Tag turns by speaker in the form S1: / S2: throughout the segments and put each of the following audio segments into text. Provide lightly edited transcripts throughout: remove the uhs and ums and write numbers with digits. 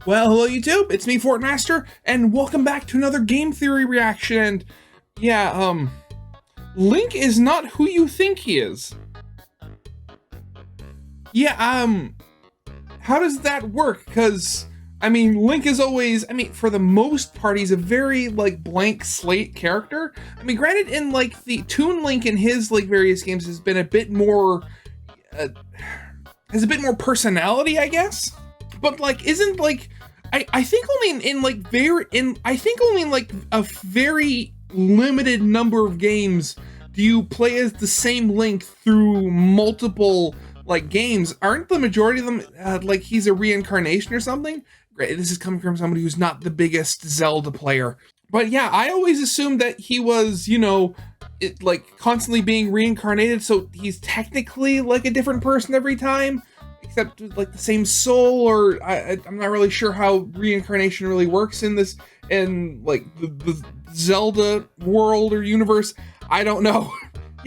S1: Well, hello YouTube, it's me, Fortmaster, and welcome back to another game theory reaction. And yeah, Link is not who you think he is. Yeah, how does that work? Because, I mean, Link is always, for the most part, he's a very, blank slate character. I mean, granted, in, the Toon Link in his, various games has been a bit more, has a bit more personality, I guess? But, isn't, I think only I think only in, a very limited number of games do you play as the same Link through multiple, games. Aren't the majority of them, he's a reincarnation or something? Great, this is coming from somebody who's not the biggest Zelda player. But yeah, I always assumed that he was, constantly being reincarnated, so he's technically, a different person every time. Except the same soul, or I'm not really sure how reincarnation really works in this, in the Zelda world or universe. I don't know.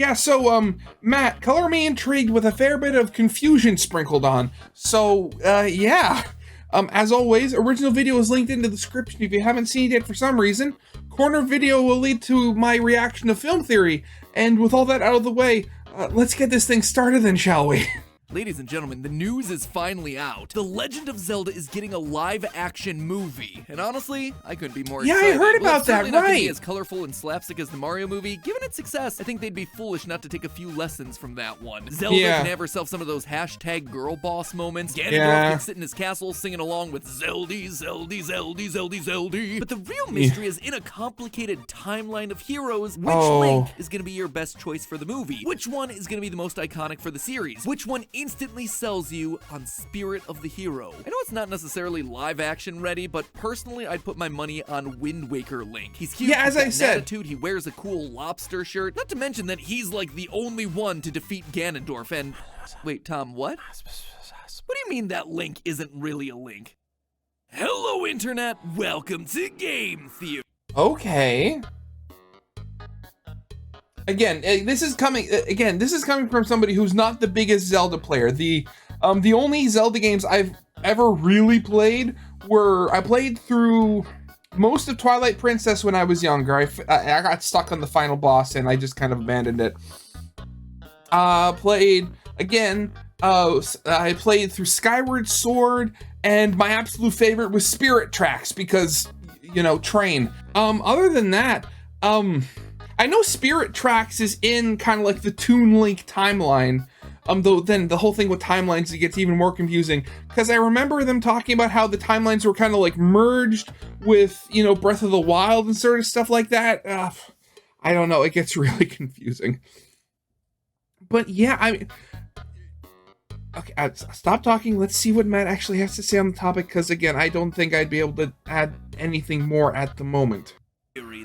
S1: Yeah, so Matt, color me intrigued with a fair bit of confusion sprinkled on. So yeah, as always, original video is linked in the description if you haven't seen it yet for some reason. Corner video will lead to my reaction to film theory. And with all that out of the way, let's get this thing started then, shall we?
S2: Ladies and gentlemen, the news is finally out. The Legend of Zelda is getting a live-action movie, and honestly, I couldn't be more excited.
S1: Yeah, I heard about
S2: it's
S1: that,
S2: not gonna
S1: right?
S2: be as colorful and slapstick as the Mario movie. Given its success, I think they'd be foolish not to take a few lessons from that one. Zelda can have herself some of those hashtag girl boss moments. Ganondorf can sit in his castle singing along with Zeldy, Zeldy, Zeldy, Zeldy, Zeldy. But the real mystery is in a complicated timeline of heroes. Which Link is gonna be your best choice for the movie? Which one is gonna be the most iconic for the series? Which one instantly sells you on spirit of the hero? I know it's not necessarily live action ready, but personally I'd put my money on Wind Waker Link. He's cute,
S1: yeah, as I said,
S2: attitude, he wears a cool lobster shirt, not to mention that he's the only one to defeat Ganondorf. And wait, Tom, what? What do you mean that Link isn't really a Link? Hello internet, welcome to Game Theory.
S1: Okay. Again, this is coming from somebody who's not the biggest Zelda player. The only Zelda games I've ever really played were, I played through most of Twilight Princess when I was younger. I got stuck on the final boss and I just kind of abandoned it. I played through Skyward Sword, and my absolute favorite was Spirit Tracks because, train. Other than that, I know Spirit Tracks is in kind of the Toon Link timeline, though then the whole thing with timelines, it gets even more confusing, because I remember them talking about how the timelines were kind of merged with, Breath of the Wild and sort of stuff like that. I don't know, it gets really confusing. But yeah, okay, stop talking, let's see what Matt actually has to say on the topic, because again, I don't think I'd be able to add anything more at the moment.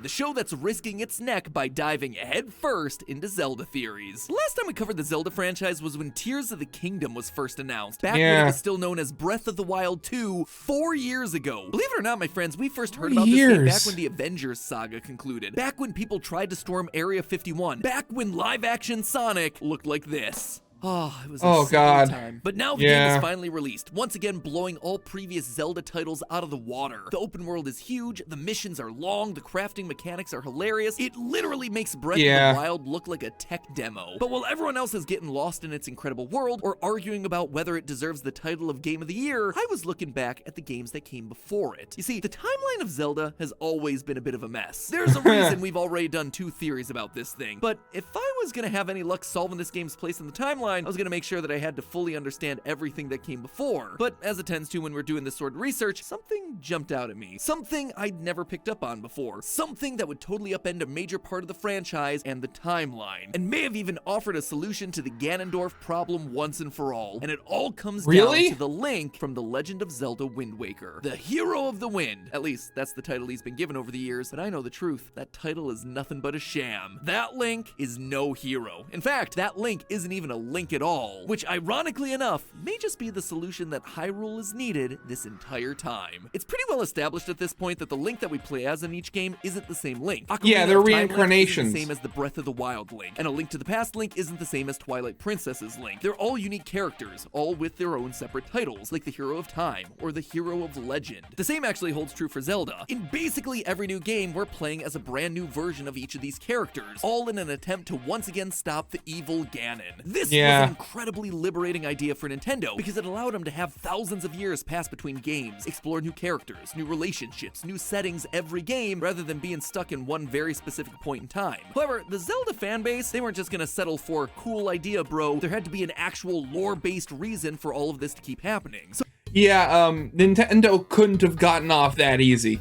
S2: The show that's risking its neck by diving headfirst into Zelda theories. The last time we covered the Zelda franchise was when Tears of the Kingdom was first announced, back when it was still known as Breath of the Wild 2 4 years ago. Believe it or not, my friends, we first heard about this game back when the Avengers saga concluded, back when people tried to storm Area 51, back when live-action Sonic looked like this. Oh, it was a sad time. But now the game is finally released, once again blowing all previous Zelda titles out of the water. The open world is huge, the missions are long, the crafting mechanics are hilarious. It literally makes Breath of the Wild look like a tech demo. But while everyone else is getting lost in its incredible world, or arguing about whether it deserves the title of Game of the Year, I was looking back at the games that came before it. You see, the timeline of Zelda has always been a bit of a mess. There's a reason we've already done 2 theories about this thing. But if I was gonna have any luck solving this game's place in the timeline, I was gonna make sure that I had to fully understand everything that came before. But as it tends to when we're doing this sort of research, something jumped out at me. Something I'd never picked up on before. Something that would totally upend a major part of the franchise and the timeline. And may have even offered a solution to the Ganondorf problem once and for all. And it all comes down to the Link from The Legend of Zelda Wind Waker. The Hero of the Wind. At least, that's the title he's been given over the years. But I know the truth. That title is nothing but a sham. That Link is no hero. In fact, that Link isn't even a Link Link at all, which ironically enough may just be the solution that Hyrule has needed this entire time. It's pretty well established at this point that the Link that we play as in each game isn't the same Link.
S1: Yeah, they're
S2: Ocarina of Time Link
S1: reincarnations.
S2: isn't the same as the Breath of the Wild Link, and A Link to the Past Link isn't the same as Twilight Princess's Link. They're all unique characters, all with their own separate titles, like the Hero of Time or the Hero of Legend. The same actually holds true for Zelda. In basically every new game, we're playing as a brand new version of each of these characters, all in an attempt to once again stop the evil Ganon. This was an incredibly liberating idea for Nintendo, because it allowed them to have thousands of years pass between games, explore new characters, new relationships, new settings every game, rather than being stuck in one very specific point in time. However, the Zelda fanbase, they weren't just gonna settle for cool idea, bro. There had to be an actual lore-based reason for all of this to keep happening. So
S1: Nintendo couldn't have gotten off that easy.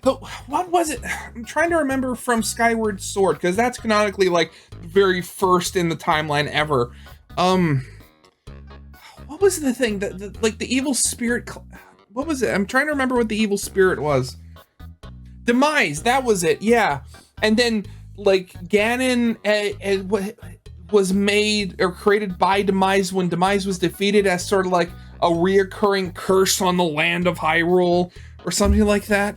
S1: So, what was it? I'm trying to remember from Skyward Sword, because that's canonically, like, the very first in the timeline ever. What was the thing? Like, the evil spirit... What was it? I'm trying to remember what the evil spirit was. Demise, that was it, yeah. And then, like, Ganon was made or created by Demise when Demise was defeated as sort of like a reoccurring curse on the land of Hyrule or something like that.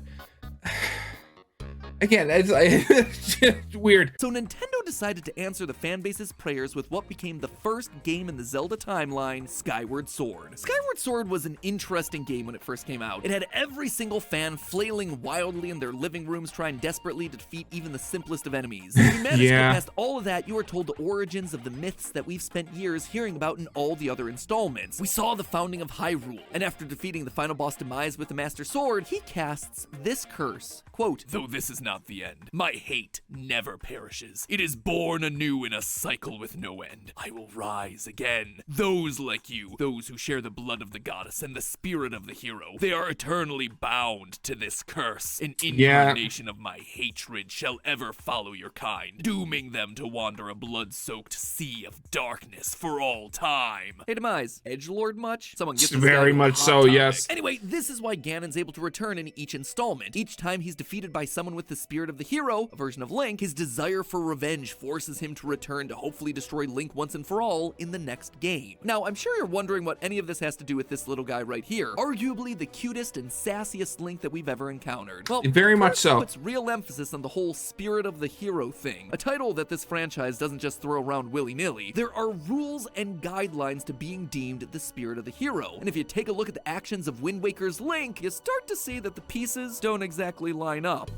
S1: Again, it's weird.
S2: So Nintendo decided to answer the fanbase's prayers with what became the first game in the Zelda timeline, Skyward Sword. Skyward Sword was an interesting game when it first came out. It had every single fan flailing wildly in their living rooms trying desperately to defeat even the simplest of enemies. If you managed to get past all of that, you are told the origins of the myths that we've spent years hearing about in all the other installments. We saw the founding of Hyrule, and after defeating the final boss Demise with the Master Sword, he casts this curse. Quote, "Though this is not the end, my hate never perishes. It is born anew in a cycle with no end. I will rise again. Those like you, those who share the blood of the goddess and the spirit of the hero, they are eternally bound to this curse. An incarnation of my hatred shall ever follow your kind, dooming them to wander a blood-soaked sea of darkness for all time." Hey, Demise, edgelord much? Someone get this
S1: very much so, yes.
S2: Anyway, this is why Ganon's able to return in each installment. Each time he's defeated by someone with the spirit of the hero, a version of Link, his desire for revenge forces him to return to hopefully destroy Link once and for all in the next game. Now, I'm sure you're wondering what any of this has to do with this little guy right here, arguably the cutest and sassiest Link that we've ever encountered. Well,
S1: very much so.
S2: Puts real emphasis on the whole spirit of the hero thing, a title that this franchise doesn't just throw around willy-nilly. There are rules and guidelines to being deemed the spirit of the hero, and if you take a look at the actions of Wind Waker's Link, you start to see that the pieces don't exactly line up.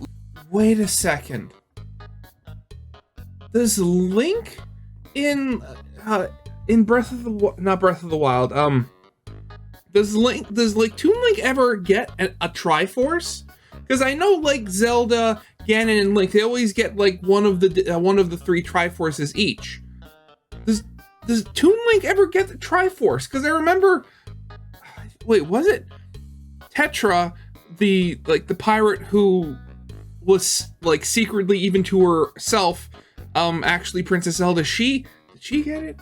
S1: Wait a second. Does Link in Breath of the not Breath of the Wild, does Toon Link ever get a Triforce? Because I know, like, Zelda, Ganon, and Link, they always get like one of the three Triforces each. Does Toon Link ever get the Triforce? Because I remember, wait, was it Tetra, the pirate who was like secretly, even to herself, actually Princess Zelda, did she get it?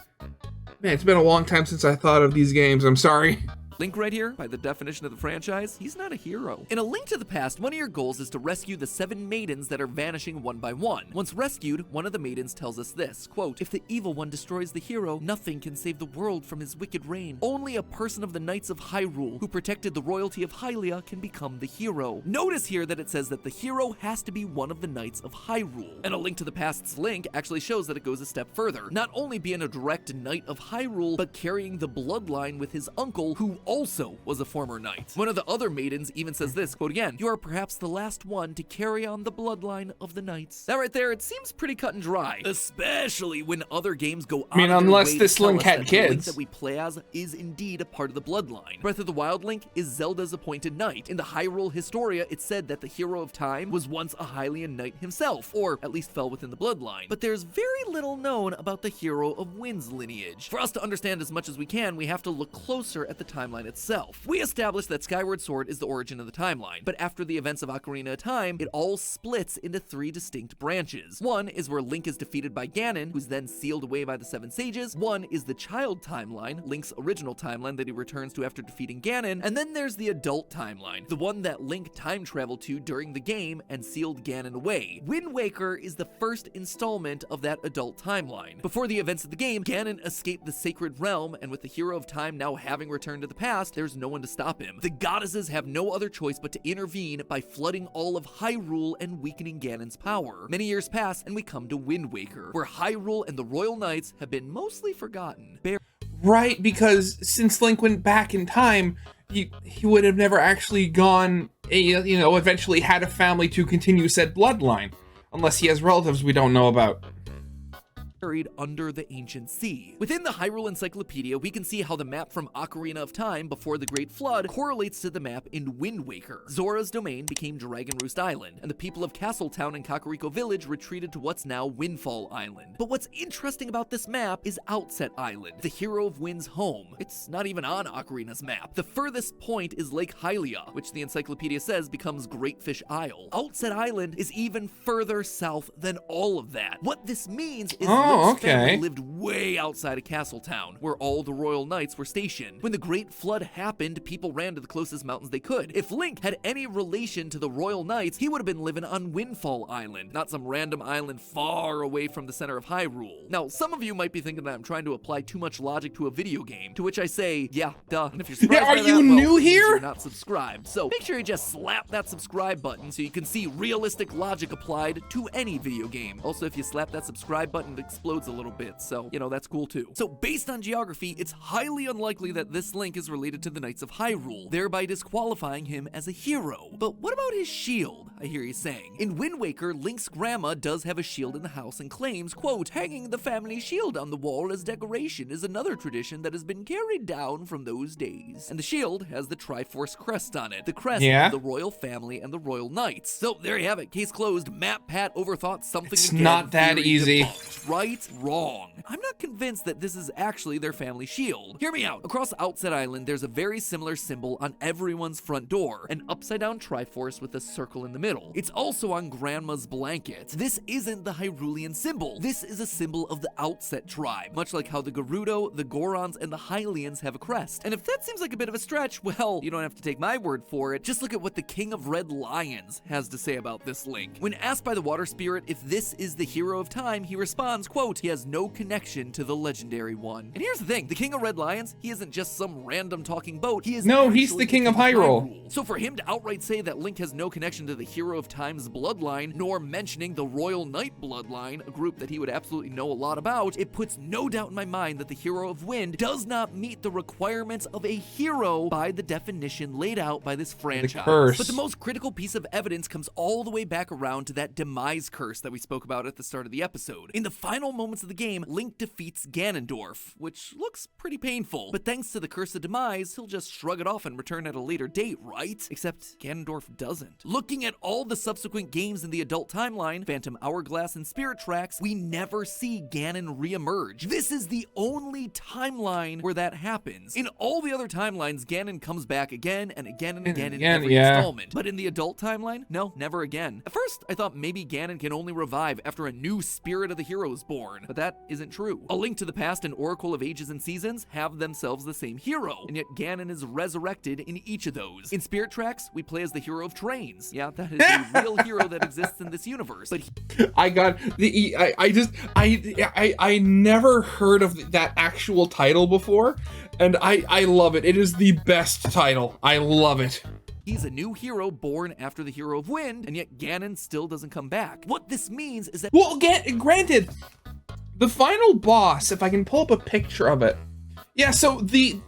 S1: Man, it's been a long time since I thought of these games, I'm sorry.
S2: Link right here, by the definition of the franchise, he's not a hero. In A Link to the Past, one of your goals is to rescue the 7 maidens that are vanishing one by one. Once rescued, one of the maidens tells us this, quote, "If the evil one destroys the hero, nothing can save the world from his wicked reign. Only a person of the Knights of Hyrule, who protected the royalty of Hylia, can become the hero." Notice here that it says that the hero has to be one of the Knights of Hyrule. And A Link to the Past's Link actually shows that it goes a step further, not only being a direct Knight of Hyrule, but carrying the bloodline with his uncle, who also was a former knight. One of the other maidens even says this, quote again, "You are perhaps the last one to carry on the bloodline of the knights." That right there, it seems pretty cut and dry, especially when other games go
S1: I mean, unless this Link had kids.
S2: The Link that we play as is indeed a part of the bloodline. Breath of the Wild Link is Zelda's appointed knight. In the Hyrule Historia, it said that the Hero of Time was once a Hylian knight himself, or at least fell within the bloodline. But there's very little known about the Hero of Wind's lineage. For us to understand as much as we can, we have to look closer at the timeline timeline itself. We established that Skyward Sword is the origin of the timeline, but after the events of Ocarina of Time, it all splits into 3 distinct branches. One is where Link is defeated by Ganon, who's then sealed away by the 7 sages. One is the child timeline, Link's original timeline that he returns to after defeating Ganon, and then there's the adult timeline, the one that Link time traveled to during the game and sealed Ganon away. Wind Waker is the first installment of that adult timeline. Before the events of the game, Ganon escaped the Sacred Realm, and with the Hero of Time now having returned to the past, there's no one to stop him. The goddesses have no other choice but to intervene by flooding all of Hyrule and weakening Ganon's power. Many years pass, and we come to Wind Waker, where Hyrule and the Royal Knights have been mostly forgotten.
S1: Right, because since Link went back in time, he would have never actually gone, eventually had a family to continue said bloodline. Unless he has relatives we don't know about.
S2: Buried under the ancient sea. Within the Hyrule Encyclopedia, we can see how the map from Ocarina of Time before the Great Flood correlates to the map in Wind Waker. Zora's domain became Dragon Roost Island, and the people of Castletown and Kakariko Village retreated to what's now Windfall Island. But what's interesting about this map is Outset Island, the Hero of Wind's home. It's not even on Ocarina's map. The furthest point is Lake Hylia, which the encyclopedia says becomes Great Fish Isle. Outset Island is even further south than all of that. What this means is Link's family lived way outside of Castletown, where all the royal knights were stationed. When the Great Flood happened, people ran to the closest mountains they could. If Link had any relation to the royal knights, he would have been living on Windfall Island, not some random island far away from the center of Hyrule. Now, some of you might be thinking that I'm trying to apply too much logic to a video game, to which I say, yeah, duh. And if you're surprised by that, well,
S1: new here?
S2: You're not subscribed. So make sure you just slap that subscribe button so you can see realistic logic applied to any video game. Also, if you slap that subscribe button, it explodes a little bit, so, that's cool too. So based on geography, it's highly unlikely that this Link is related to the Knights of Hyrule, thereby disqualifying him as a hero. But what about his shield, I hear you saying? In Wind Waker, Link's grandma does have a shield in the house and claims, quote, hanging the family shield on the wall as decoration is another tradition that has been carried down from those days. And the shield has the Triforce crest on it, the crest of the royal family and the royal knights. So there you have it, case closed. Matt Pat overthought something
S1: it's
S2: again.
S1: Not that easy.
S2: Debunked. Right? Wrong. I'm not convinced that this is actually their family shield. Hear me out. Across Outset Island, there's a very similar symbol on everyone's front door, an upside-down Triforce with a circle in the middle. It's also on Grandma's blanket. This isn't the Hyrulean symbol. This is a symbol of the Outset tribe, much like how the Gerudo, the Gorons, and the Hylians have a crest. And if that seems like a bit of a stretch, well, you don't have to take my word for it. Just look at what the King of Red Lions has to say about this Link. When asked by the Water Spirit if this is the Hero of Time, he responds, quote, he has no connection to the legendary one. And here's the thing, the King of Red Lions, he isn't just some random talking boat, he's
S1: the King of Hyrule.
S2: So for him to outright say that Link has no connection to the Hero of Time's bloodline, nor mentioning the Royal Knight bloodline, a group that he would absolutely know a lot about, it puts no doubt in my mind that the Hero of Wind does not meet the requirements of a hero by the definition laid out by this franchise.
S1: The curse.
S2: But the most critical piece of evidence comes all the way back around to that demise curse that we spoke about at the start of the episode. In the final moments of the game, Link defeats Ganondorf, which looks pretty painful, but thanks to the curse of demise, he'll just shrug it off and return at a later date, right? Except Ganondorf doesn't. Looking at all the subsequent games in the adult timeline, Phantom Hourglass and Spirit Tracks, we never see Ganon re-emerge. This is the only timeline where that happens. In all the other timelines, Ganon comes back again and again and again in every installment. But in the adult timeline, no, never again. At first, I thought maybe Ganon can only revive after a new Spirit of the Hero is born, but that isn't true. A Link to the Past and Oracle of Ages and Seasons have themselves the same hero, and yet Ganon is resurrected in each of those. In Spirit Tracks, we play as the hero of trains. Yeah, that is a real hero that exists in this universe. But
S1: I never heard of that actual title before, and I love it. It is the best title. I love it.
S2: He's a new hero born after the Hero of Wind, and yet Ganon still doesn't come back. What this means is that—
S1: well, granted, the final boss, if I can pull up a picture of it. Yeah, so the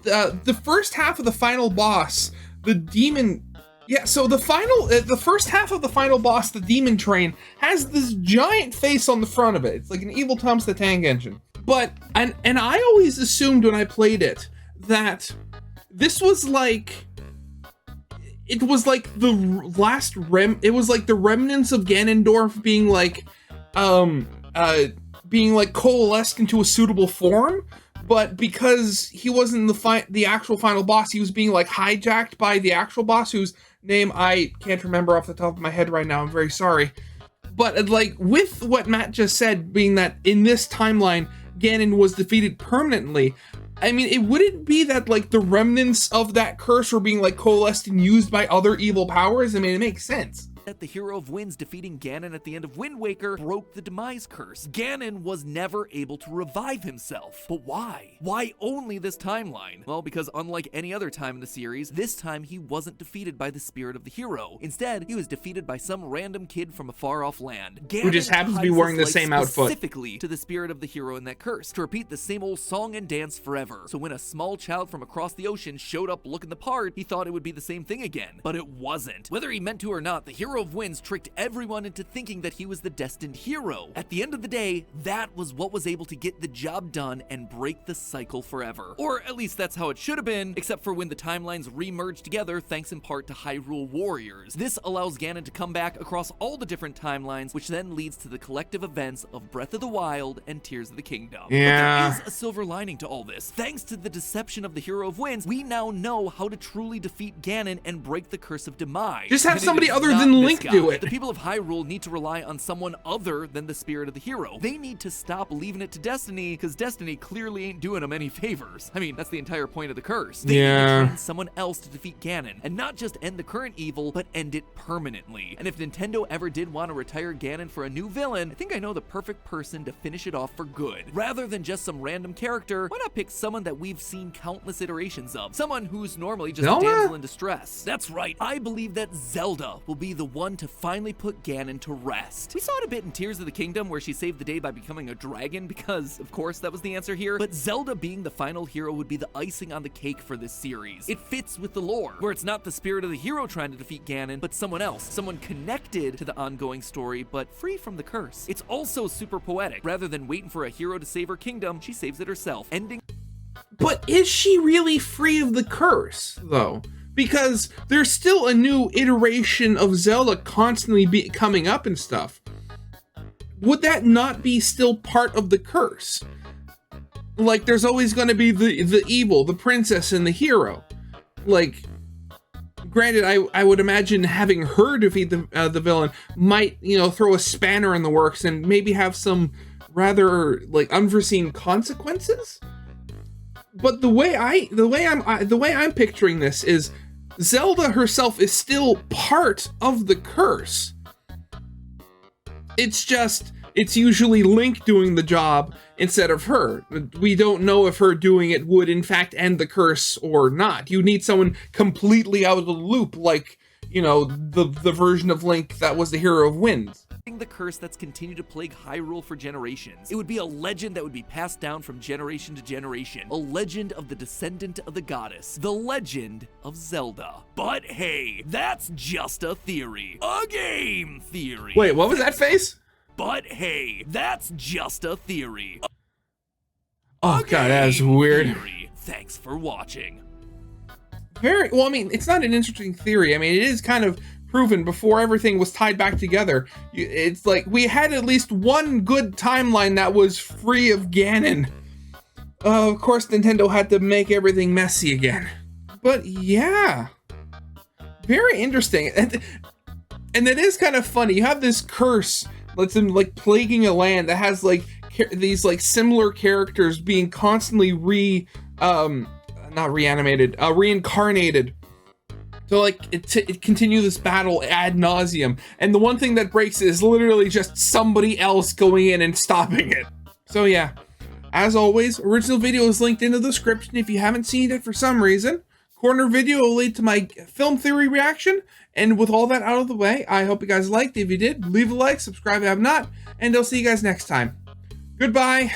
S1: first half of the final boss, the demon— yeah, so the first half of the final boss, the demon train, has this giant face on the front of it. It's like an evil Thomas the Tank Engine. But, and I always assumed when I played it that this was like— it was like the last it was like the remnants of Ganondorf being like coalesced into a suitable form, but because he wasn't the actual final boss, he was being like hijacked by the actual boss, whose name I can't remember off the top of my head right now. I'm very sorry. But like with what Matt just said, being that in this timeline, Ganon was defeated permanently, I mean, it wouldn't be that like the remnants of that curse were being like coalesced and used by other evil powers. I mean, it makes sense.
S2: That the Hero of Winds defeating Ganon at the end of Wind Waker broke the demise curse. Ganon was never able to revive himself. But why? Why only this timeline? Well, because unlike any other time in the series, this time he wasn't defeated by the spirit of the hero. Instead, he was defeated by some random kid from a far-off land. Ganon
S1: who just happens to be wearing the same outfit.
S2: Specifically to the spirit of the hero in that curse, to repeat the same old song and dance forever. So when a small child from across the ocean showed up looking the part, he thought it would be the same thing again. But it wasn't. Whether he meant to or not, the Hero of Winds tricked everyone into thinking that he was the destined hero. At the end of the day, that was what was able to get the job done and break the cycle forever. Or at least that's how it should have been, except for when the timelines re-merged together thanks in part to Hyrule Warriors. This allows Ganon to come back across all the different timelines, which then leads to the collective events of Breath of the Wild and Tears of the Kingdom.
S1: Yeah.
S2: But there is a silver lining to all this. Thanks to the deception of the Hero of Winds, we now know how to truly defeat Ganon and break the curse of demise.
S1: Just have somebody other than Link do it.
S2: The people of Hyrule need to rely on someone other than the spirit of the hero. They need to stop leaving it to Destiny, because Destiny clearly ain't doing them any favors. I mean, that's the entire point of the curse. They need to train someone else to defeat Ganon, and not just end the current evil, but end it permanently. And if Nintendo ever did want to retire Ganon for a new villain, I think I know the perfect person to finish it off for good. Rather than just some random character, why not pick someone that we've seen countless iterations of? Someone who's normally just a damsel in distress. That's right, I believe that Zelda will be the one to finally put Ganon to rest. We saw it a bit in Tears of the Kingdom where she saved the day by becoming a dragon because, of course, that was the answer here, but Zelda being the final hero would be the icing on the cake for this series. It fits with the lore, where it's not the spirit of the hero trying to defeat Ganon, but someone else, someone connected to the ongoing story, but free from the curse. It's also super poetic. Rather than waiting for a hero to save her kingdom, she saves it herself, ending.
S1: But is she really free of the curse, though? Because there's still a new iteration of Zelda constantly coming up and stuff. Would that not be still part of the curse? Like, there's always going to be the evil, the princess, and the hero. Like, granted, I would imagine having her defeat the villain might, you know, throw a spanner in the works and maybe have some rather, like, unforeseen consequences. But the way I'm picturing this is Zelda herself is still part of the curse. It's usually Link doing the job instead of her. We don't know if her doing it would in fact end the curse or not. You need someone completely out of the loop, like, you know, the version of Link that was the Hero of Winds.
S2: The curse that's continued to plague Hyrule for generations. It would be a legend that would be passed down from generation to generation. A legend of the descendant of the goddess. The legend of Zelda. But hey, that's just a theory. A game theory.
S1: Wait, what was that face?
S2: But hey, that's just a theory.
S1: Oh god, that was weird.
S2: Theory. Thanks for watching.
S1: Very well, I mean, it's not an interesting theory. I mean, it is kind of proven before everything was tied back together. It's like we had at least one good timeline that was free of Ganon. Of course, Nintendo had to make everything messy again. But yeah, very interesting. And it is kind of funny. You have this curse that's in, like, plaguing a land that has like these like similar characters being constantly reincarnated. So like it continue this battle ad nauseum, and the one thing that breaks it is literally just somebody else going in and stopping it. So yeah, as always, original video is linked in the description if you haven't seen it for some reason. Corner video will lead to my film theory reaction, and with all that out of the way, I hope you guys liked. If you did, leave a like, subscribe if you have not, and I'll see you guys next time. Goodbye.